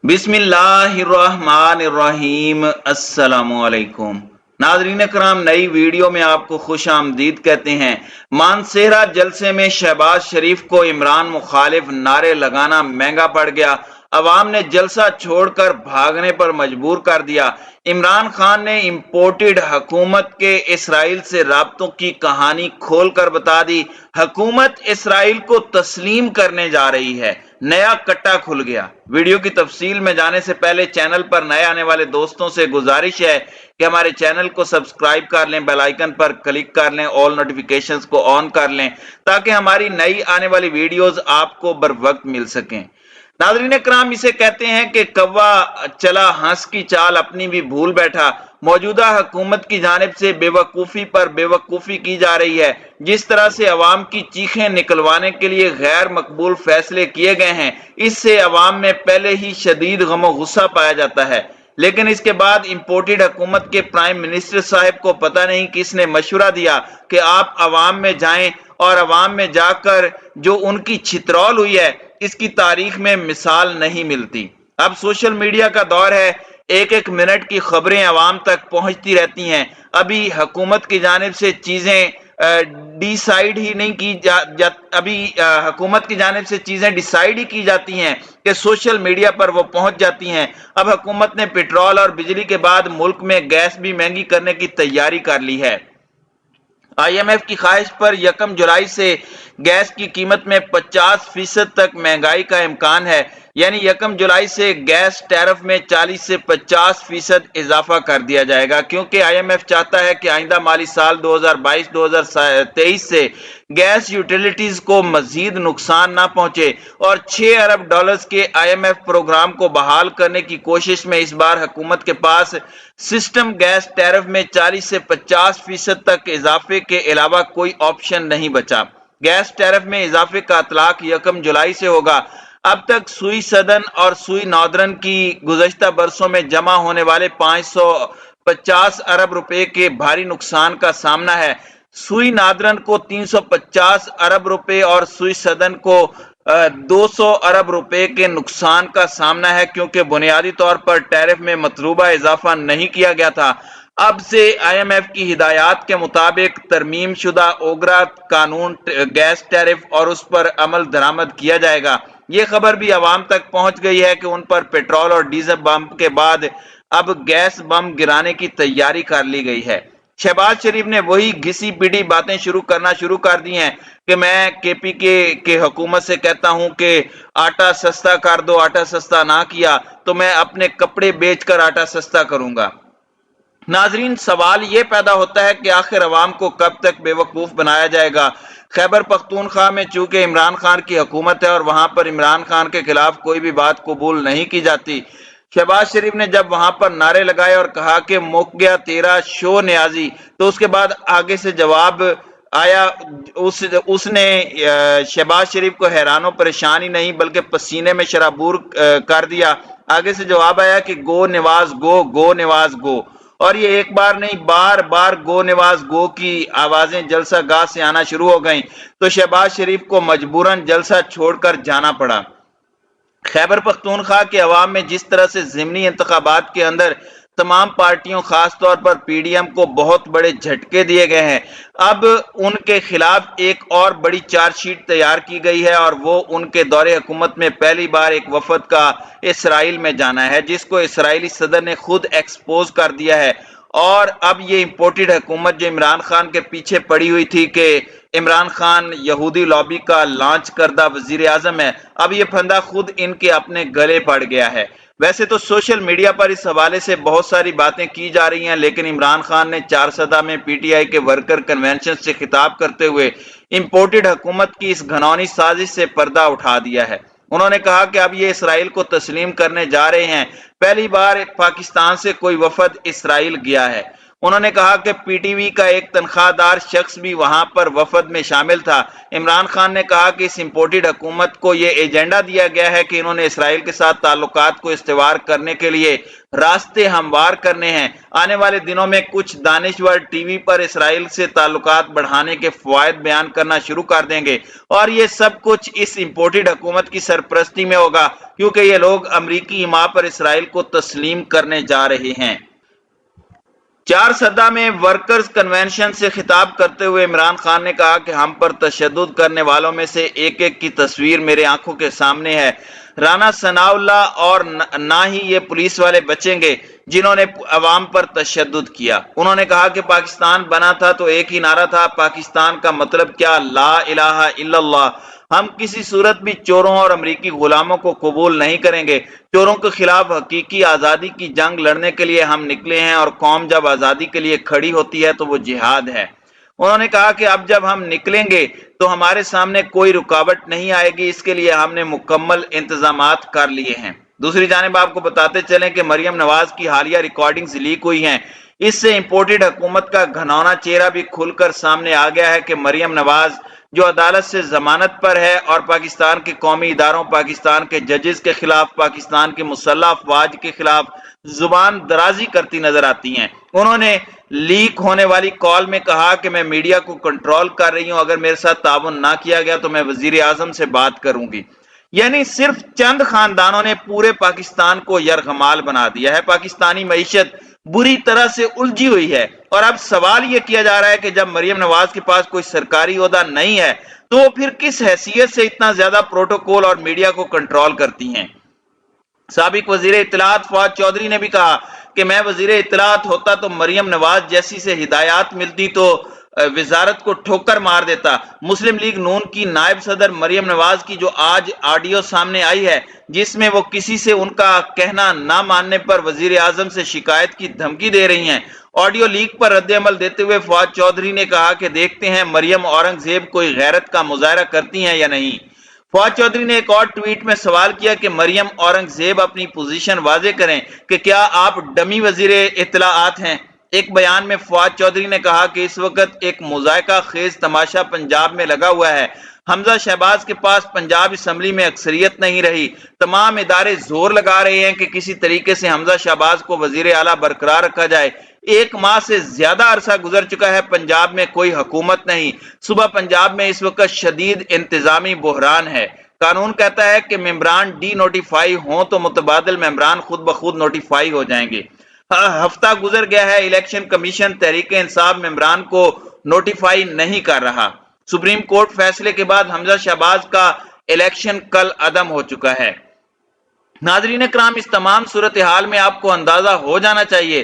बिस्मिल्लाहिर्रहमानिर्रहीम। अस्सलामुअलैकुम नाज़रीन करام, नई वीडियो में आपको खुश आमदीद कहते हैं। मानसेरा जलसे में शहबाज शरीफ को इमरान मुखालिफ नारे लगाना महंगा पड़ गया। अवाम ने जलसा छोड़कर भागने पर मजबूर कर दिया। इमरान खान ने इम्पोर्टेड हुकूमत के इसराइल से राब्तों की कहानी खोलकर बता दी। हुकूमत इसराइल को तस्लीम करने जा रही है। नया कट्टा खुल गया। वीडियो की तफसील में जाने से पहले चैनल पर नए आने वाले दोस्तों से गुजारिश है कि हमारे चैनल को सब्सक्राइब कर लें, बेल आइकन पर क्लिक कर लें, ऑल नोटिफिकेशंस को ऑन कर लें ताकि हमारी नई आने वाली वीडियोस आपको बर वक्त मिल सकें। नाज़रीन कराम, इसे कहते हैं कि कौवा चला हंस की चाल अपनी भी भूल बैठा। मौजूदा हुकूमत की जानिब से बेवकूफ़ी पर बेवकूफ़ी की जा रही है। जिस तरह से अवाम की चीखें निकलवाने के लिए गैर मकबूल फैसले किए गए हैं, इससे अवाम में पहले ही शदीद गम गुस्सा पाया जाता है। लेकिन इसके बाद इम्पोर्टेड हुकूमत के प्राइम मिनिस्टर साहब को पता नहीं किसने मशवरा दिया कि आप अवाम में जाएं, और अवाम में जाकर जो उनकी छितरौल हुई है इसकी तारीख में मिसाल नहीं मिलती। अब सोशल मीडिया का दौर है, एक एक मिनट की खबरें अवाम तक पहुंचती रहती हैं। अभी हुकूमत की जानिब से चीजें डिसाइड ही नहीं की अभी हुकूमत की जानिब से चीजें डिसाइड ही की जाती हैं कि सोशल मीडिया पर वो पहुंच जाती हैं। अब हुकूमत ने पेट्रोल और बिजली के बाद मुल्क में गैस भी महंगी करने की तैयारी कर ली है। IMF की ख्वाहिश पर 1 जुलाई से गैस की कीमत में 50% तक महंगाई का इम्कान है। यानी 1 जुलाई से गैस टैरिफ में 40 से 50% इजाफा कर दिया जाएगा, क्योंकि IMF चाहता है कि आइंदा माली साल 2022-2023 से गैस यूटिलिटीज को मजीद नुकसान ना पहुंचे। और 6 अरब डॉलर्स के IMF प्रोग्राम को बहाल करने की कोशिश में इस बार हुकूमत के पास सिस्टम गैस टैरिफ में 40 से 50% तक इजाफे के अलावा कोई ऑप्शन नहीं बचा। गैस टैरिफ में इजाफे का इतलाक 1 जुलाई से होगा। अब तक सुई सदन और सुई नॉर्दर्न की गुज़श्ता बरसों में जमा होने वाले 550 अरब रुपए के भारी नुकसान का सामना है। सुई नॉर्दर्न को 350 अरब रुपए और सुई सदन को 200 अरब रुपए के नुकसान का सामना है, क्योंकि बुनियादी तौर पर टैरिफ में मतलूबा इजाफा नहीं किया गया था। अब से IMF की हिदायत के मुताबिक तरमीम शुदा ओगरा कानून गैस टैरिफ और उस पर अमल दरामद किया जाएगा। ये खबर भी आवाम तक पहुंच गई है कि उन पर पेट्रोल और डीजल बम के बाद अब गैस बम गिराने की तैयारी कर ली गई है। शहबाज शरीफ ने वही घिसी पिटी बातें शुरू कर दी हैं कि मैं KPK के हुकूमत से कहता हूं कि आटा सस्ता कर दो, आटा सस्ता ना किया तो मैं अपने कपड़े बेचकर आटा सस्ता करूंगा। नाजरीन, सवाल ये पैदा होता है कि आखिर अवाम को कब तक बेवकूफ बनाया जाएगा। खैबर पख्तूनख्वा में चूंकि इमरान खान की हुकूमत है और वहां पर इमरान खान के खिलाफ कोई भी बात कबूल नहीं की जाती, शहबाज शरीफ ने जब वहां पर नारे लगाए और कहा कि मुक गया तेरा शो न्याजी, तो उसके बाद आगे से जवाब आया। उसने शहबाज शरीफ को हैरानो परेशान ही नहीं बल्कि पसीने में शराबूर कर दिया। आगे से जवाब आया कि गो नवाज गो, गो नवाज गो। और ये एक बार नहीं, बार बार गो नवाज गो की आवाजें जलसा गाह से आना शुरू हो गईं, तो शहबाज शरीफ को मजबूरन जलसा छोड़कर जाना पड़ा। खैबर पख्तूनख्वा के अवाम में जिस तरह से ज़िमनी इंतखाबात के अंदर तमाम पार्टियों, खास तौर पर PDM को बहुत बड़े झटके दिए गए हैं, अब उनके खिलाफ एक और बड़ी चार्जशीट तैयार की गई है और वो उनके दौरे हुकूमत में पहली बार एक वफद का इसराइल में जाना है, जिसको इसराइली सदर ने खुद एक्सपोज कर दिया है। और अब ये इम्पोर्टेड हुकूमत जो इमरान खान के पीछे पड़ी हुई थी कि इमरान खान यहूदी लॉबी का लॉन्च करदा वजीर आजम है, अब ये फंदा खुद इनके अपने गले पड़ गया है। वैसे तो सोशल मीडिया पर इस हवाले से बहुत सारी बातें की जा रही हैं, लेकिन इमरान खान ने चारसदा में PTI के वर्कर कन्वेंशन से खिताब करते हुए इम्पोर्टेड हुकूमत की इस घनौनी साजिश से पर्दा उठा दिया है। उन्होंने कहा कि अब ये इसराइल को तस्लीम करने जा रहे हैं। पहली बार पाकिस्तान से कोई वफद इसराइल गया है। उन्होंने कहा कि पीटीवी का एक तनख्वाहदार शख्स भी वहां पर वफद में शामिल था। इमरान खान ने कहा कि इस इंपोर्टेड हुकूमत को ये एजेंडा दिया गया है कि इन्होंने इसराइल के साथ ताल्लुकात को इस्तेवार करने के लिए रास्ते हमवार करने हैं। आने वाले दिनों में कुछ दानिश्वर टीवी पर इसराइल से ताल्लुकात बढ़ाने के फवायद बयान करना शुरू कर देंगे और ये सब कुछ इस इंपोर्टेड हुकूमत की सरपरस्ती में होगा, क्योंकि ये लोग अमरीकी हिमा पर इसराइल को तस्लीम करने जा रहे हैं। चार सदा में वर्कर्स कन्वेंशन से खिताब करते हुए इमरान खान ने कहा कि हम पर तशद्दुद करने वालों में से एक एक की तस्वीर मेरे आंखों के सामने है। राना सनाउल्लाह और ना ही ये पुलिस वाले बचेंगे जिन्होंने अवाम पर तशद्दुद किया। उन्होंने कहा कि पाकिस्तान बना था तो एक ही नारा था, पाकिस्तान का मतलब क्या, ला इलाहा इल्लल्लाह। हम किसी सूरत भी चोरों और अमरीकी गुलामों को कबूल नहीं करेंगे। चोरों के खिलाफ हकीकी आज़ादी की जंग लड़ने के लिए हम निकले हैं और कौम जब आज़ादी के लिए खड़ी होती है तो वो जिहाद है। उन्होंने कहा कि अब जब हम निकलेंगे तो हमारे सामने कोई रुकावट नहीं आएगी, इसके लिए हमने मुकम्मल इंतजामात कर लिए हैं। दूसरी जानिब आपको बताते चलें कि मरियम नवाज की हालिया रिकॉर्डिंग्स लीक हुई हैं। इससे इंपोर्टेड हुकूमत का घनौना चेहरा भी खुलकर सामने आ गया है कि मरियम नवाज जो अदालत से जमानत पर है और पाकिस्तान के कौमी इदारों, पाकिस्तान के जजेस के खिलाफ, पाकिस्तान की मुसल्लह अफवाज के खिलाफ जुबान दराजी करती नजर आती हैं। उन्होंने लीक होने वाली कॉल में कहा कि मैं मीडिया को कंट्रोल कर रही हूं, अगर मेरे साथ ताउन ना किया गया तो मैं वजीर आजम से बात करूंगी। यानी सिर्फ चंद खानदानों ने पूरे पाकिस्तान को यरगमाल बना दिया है। पाकिस्तानी मईशत बुरी तरह से उलझी हुई है और अब सवाल यह किया जा रहा है कि जब मरियम नवाज के पास कोई सरकारी ओहदा नहीं है तो वो फिर किस हैसियत से इतना ज्यादा प्रोटोकॉल और मीडिया को कंट्रोल करती हैं। साबिक वजीर इत्तलात फवाद चौधरी ने भी कहा कि मैं वजीर इत्तलात होता तो मरियम नवाज जैसी से हिदायत मिलती तो वजारत को ठोकर मार देता। मुस्लिम लीग नून की नायब सदर मरियम नवाज की जो आज ऑडियो सामने आई है जिसमें वो किसी से उनका कहना ना मानने पर वजीर आजम से शिकायत की धमकी दे रही हैं। ऑडियो लीक पर रद्द-ए-अमल देते हुए फवाद चौधरी ने कहा कि देखते हैं मरियम औरंगजेब कोई गैरत का मुजाहरा करती हैं या नहीं। फवाद चौधरी ने एक और ट्वीट में सवाल किया कि मरियम औरंगजेब अपनी पोजीशन वाजे करें कि क्या आप डमी वजीर इत्तलाआत हैं। एक बयान में फवाद चौधरी ने कहा कि इस वक्त एक मुजायका खेज तमाशा पंजाब में लगा हुआ है। हमजा शहबाज के पास पंजाब असम्बली में अक्सरियत नहीं रही। तमाम इदारे जोर लगा रहे हैं कि किसी तरीके से हमजा शहबाज को वजीर आला बरकरार रखा जाए। एक माह से ज्यादा अरसा गुजर चुका है, पंजाब में कोई हुकूमत नहीं। सुबह पंजाब में इस वक्त शदीद इंतजामी बहरान है। कानून कहता है कि मेंबरान डी नोटिफाई हों तो मुतबादिल मेंबरान खुद ब खुद नोटिफाई हो जाएंगे। हफ्ता गुजर गया है, इलेक्शन कमीशन तहरीक इंसाफ मेंबरान को नोटिफाई नहीं कर रहा। सुप्रीम कोर्ट फैसले के बाद हमजा शहबाज का इलेक्शन कल अदम हो चुका है। नाजरीन कराम, इस तमाम सूरत हाल में आपको अंदाजा हो जाना चाहिए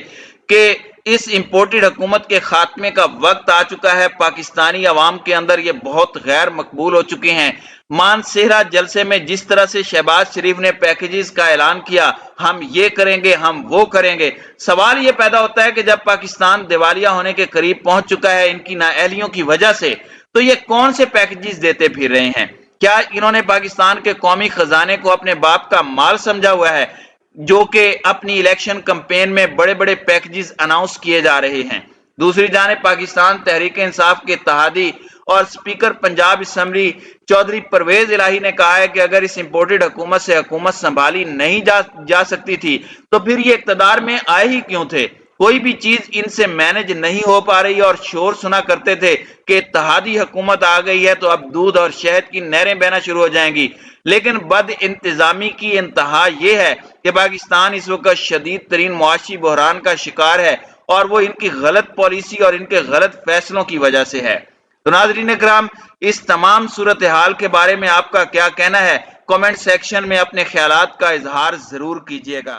कि इस इंपोर्टेड हुकूमत के खात्मे का वक्त आ चुका है। पाकिस्तानी अवाम के अंदर ये बहुत गैर मकबूल हो चुके हैं। मानसेहरा जलसे में जिस तरह से शहबाज शरीफ ने पैकेजेस का ऐलान किया, हम ये करेंगे, हम वो करेंगे, सवाल ये पैदा होता है कि जब पाकिस्तान दिवालिया होने के करीब पहुंच चुका है इनकी नाअहलियों की वजह से, तो ये कौन से पैकेजेस देते फिर रहे हैं? क्या इन्होंने पाकिस्तान के कौमी खजाने को अपने बाप का माल समझा हुआ है, जो कि अपनी इलेक्शन कैंपेन में बड़े बड़े पैकेजेस अनाउंस किए जा रहे हैं? दूसरी जानिब पाकिस्तान तहरीक इंसाफ के इत्तेहादी और स्पीकर पंजाब असेंबली चौधरी परवेज इलाही ने कहा है कि अगर इस इंपोर्टेड हुकूमत से हुकूमत संभाली नहीं जा सकती थी तो फिर ये इक्तदार में आए ही क्यों थे? कोई भी चीज इनसे मैनेज नहीं हो पा रही और शोर सुना करते थे कि इत्तेहादी हुकूमत आ गई है तो अब दूध और शहद की नहरें बहना शुरू हो जाएंगी। लेकिन बद इंतजामी की इंतहा यह है कि पाकिस्तान इस वक्त शदीद तरीन मुआशी बहरान का शिकार है और वो इनकी गलत पॉलिसी और इनके गलत फैसलों की वजह से है। तो नाज़रीन इकराम, इस तमाम सूरत हाल के बारे में आपका क्या कहना है? कमेंट सेक्शन में अपने ख्यालात का इजहार जरूर कीजिएगा।